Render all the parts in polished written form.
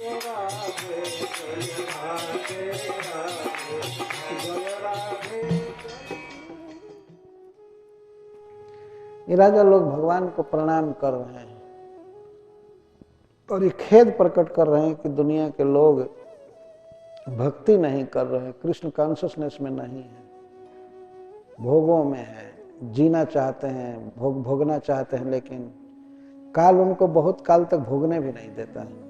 ये राजा लोग भगवान को प्रणाम कर रहे हैं और ये खेद प्रकट कर रहे हैं कि दुनिया के लोग भक्ति नहीं कर रहे हैं, कृष्ण कॉन्शियसनेस में नहीं है, भोगों में है, जीना चाहते हैं, भोगना चाहते हैं, लेकिन काल उनको बहुत काल तक भोगने भी नहीं देता है।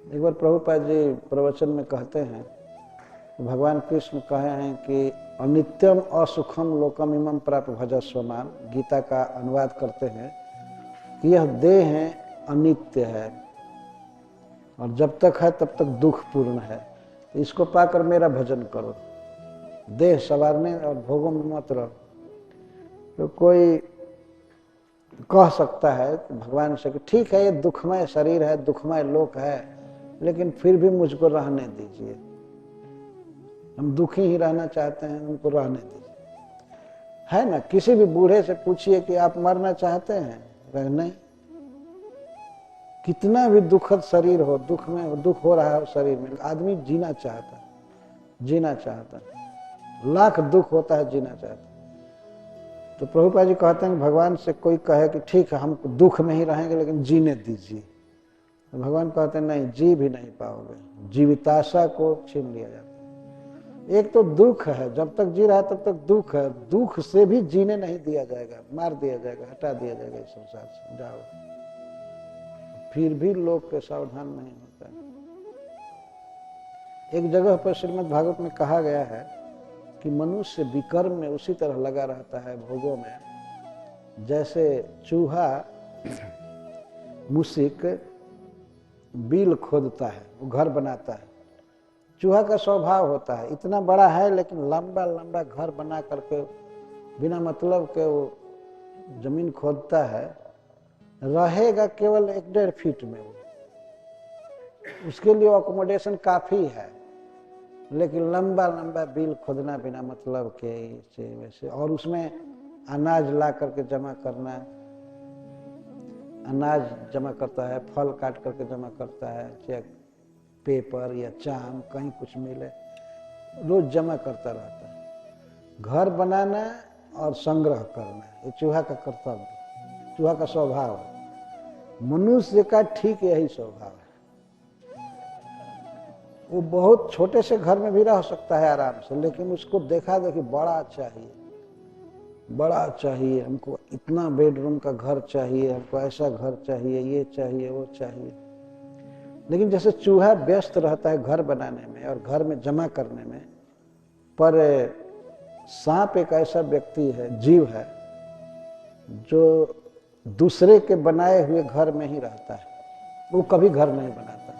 एक बार प्रभुपाद जी प्रवचन में कहते हैं, भगवान कृष्ण कहे हैं कि अनित्यम असुखम लोकम इमं प्राप्त भजस्वमान, गीता का अनुवाद करते हैं कि यह देह है अनित्य है और जब तक है तब तक दुख पूर्ण है, इसको पाकर मेरा भजन करो, देह संवारने और भोगों में मत रहो। तो कोई कह सकता है भगवान से कि ठीक है, ये दुखमय शरीर है, दुखमय लोक है, लेकिन फिर भी मुझको रहने दीजिए, हम दुखी ही रहना चाहते हैं, उनको रहने दीजिए। है ना, किसी भी बूढ़े से पूछिए कि आप मरना चाहते हैं, नहीं, कितना भी दुखद शरीर हो, दुख में दुख हो रहा है शरीर में, आदमी जीना चाहता है, जीना चाहता है, लाख दुख होता है, जीना चाहता है। तो प्रभुपाद जी कहते हैं कि भगवान से कोई कहे कि ठीक है हम दुख में ही रहेंगे लेकिन जीने दीजिए, तो भगवान कहते हैं नहीं, जी भी नहीं पाओगे, जीविताशा को छीन लिया जाता है। एक तो दुख है, जब तक जी रहा है तब तक दुख है, दुख से भी जीने नहीं दिया जाएगा, मार दिया जाएगा, हटा दिया जाएगा इस संसार से, जाओ। फिर भी लोग के सावधान नहीं होता है। एक जगह पर श्रीमद् भागवत में कहा गया है कि मनुष्य विकर्म में उसी तरह लगा रहता है, भोगों में, जैसे चूहा मूसिक बिल खोदता है, वो घर बनाता है। चूहा का स्वभाव होता है, इतना बड़ा है लेकिन लंबा लंबा घर बना करके बिना मतलब के वो जमीन खोदता है, रहेगा केवल 1-1.5 फीट में, वो उसके लिए अकोमोडेशन काफी है, लेकिन लंबा लंबा बिल खोदना बिना मतलब के से वैसे, और उसमें अनाज ला करके जमा करना, अनाज जमा करता है, फल काट करके जमा करता है, चाहे पेपर या चाम कहीं कुछ मिले, रोज जमा करता रहता है। घर बनाना और संग्रह करना, ये चूहा का कर्तव्य, चूहा का स्वभाव है। मनुष्य का ठीक यही स्वभाव है, वो बहुत छोटे से घर में भी रह सकता है आराम से, लेकिन उसको देखा देखी बड़ा चाहिए, बड़ा चाहिए, हमको इतना बेडरूम का घर चाहिए, हमको ऐसा घर चाहिए, ये चाहिए, वो चाहिए। लेकिन जैसे चूहा व्यस्त रहता है घर बनाने में और घर में जमा करने में, पर सांप एक ऐसा व्यक्ति है, जीव है, जो दूसरे के बनाए हुए घर में ही रहता है, वो कभी घर नहीं बनाता।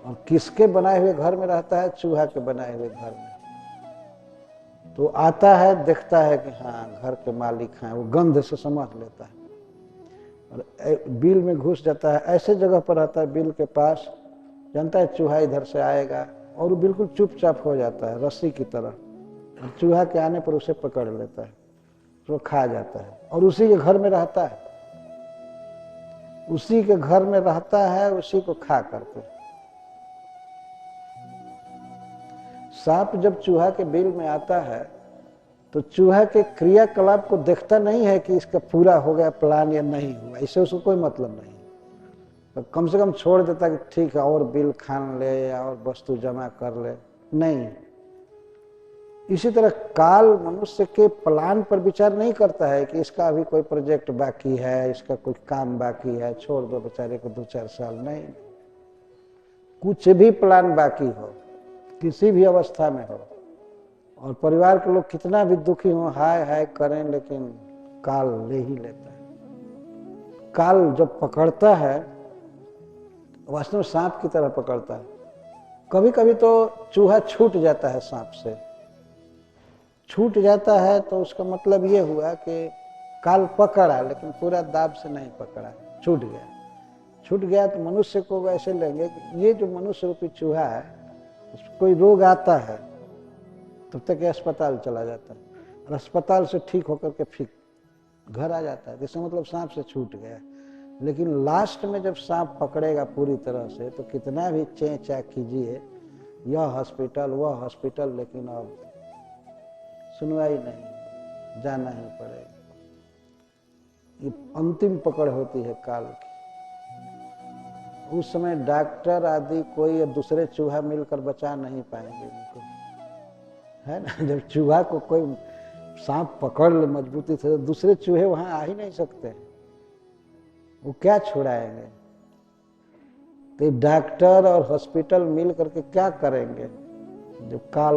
और किसके बनाए हुए घर में रहता है? चूहा के बनाए हुए घर में। तो आता है, देखता है कि हाँ घर के मालिक हैं, वो गंध से समझ लेता है और बिल में घुस जाता है, ऐसे जगह पर रहता है बिल के पास, जानता है चूहा इधर से आएगा, और वो बिल्कुल चुपचाप हो जाता है रस्सी की तरह, और चूहा के आने पर उसे पकड़ लेता है, तो खा जाता है, और उसी के घर में रहता है, उसी के घर में रहता है, उसी को खा करके। सांप जब चूहा के बिल में आता है तो चूहा के क्रियाकलाप को देखता नहीं है कि इसका पूरा हो गया प्लान या नहीं हुआ, इससे उसको कोई मतलब नहीं, तो कम से कम छोड़ देता कि ठीक है और बिल खान ले या और वस्तु जमा कर ले, नहीं। इसी तरह काल मनुष्य के प्लान पर विचार नहीं करता है कि इसका अभी कोई प्रोजेक्ट बाकी है, इसका कोई काम बाकी है, छोड़ दो बेचारे को 2-4 साल, नहीं। कुछ भी प्लान बाकी हो, किसी भी अवस्था में हो, और परिवार के लोग कितना भी दुखी हो, हाय हाय करें, लेकिन काल ले ही लेता है। काल जब पकड़ता है वास्तव में सांप की तरह पकड़ता है। कभी कभी तो चूहा छूट जाता है सांप से, छूट जाता है तो उसका मतलब ये हुआ कि काल पकड़ा लेकिन पूरा दाब से नहीं पकड़ा, छूट गया। छूट गया तो मनुष्य को वैसे लेंगे कि ये जो मनुष्य रूपी चूहा है, कोई रोग आता है तब तक अस्पताल चला जाता है, और अस्पताल से ठीक होकर के फिर घर आ जाता है, जिसका मतलब सांप से छूट गया। लेकिन लास्ट में जब सांप पकड़ेगा पूरी तरह से तो कितना भी चेंचा कीजिए, यह हॉस्पिटल वह हॉस्पिटल, लेकिन अब सुनवाई नहीं, जाना ही पड़ेगा। ये अंतिम पकड़ होती है काल की। उस समय डॉक्टर आदि कोई दूसरे चूहा मिलकर बचा नहीं पाएंगे उनको, है ना। जब चूहा को कोई सांप पकड़ ले मजबूती से, तो दूसरे चूहे वहां आ ही नहीं सकते, वो क्या छुड़ाएंगे। तो डॉक्टर और हॉस्पिटल मिल करके क्या करेंगे जब काल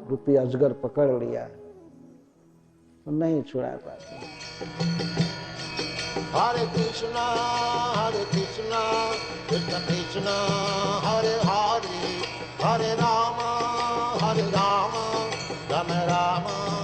रूपी अजगर पकड़ लिया, तो नहीं छुड़ा पाते। हरे कृष्णा कृष्ण कृष्ण हरे हरे, हरे राम राम राम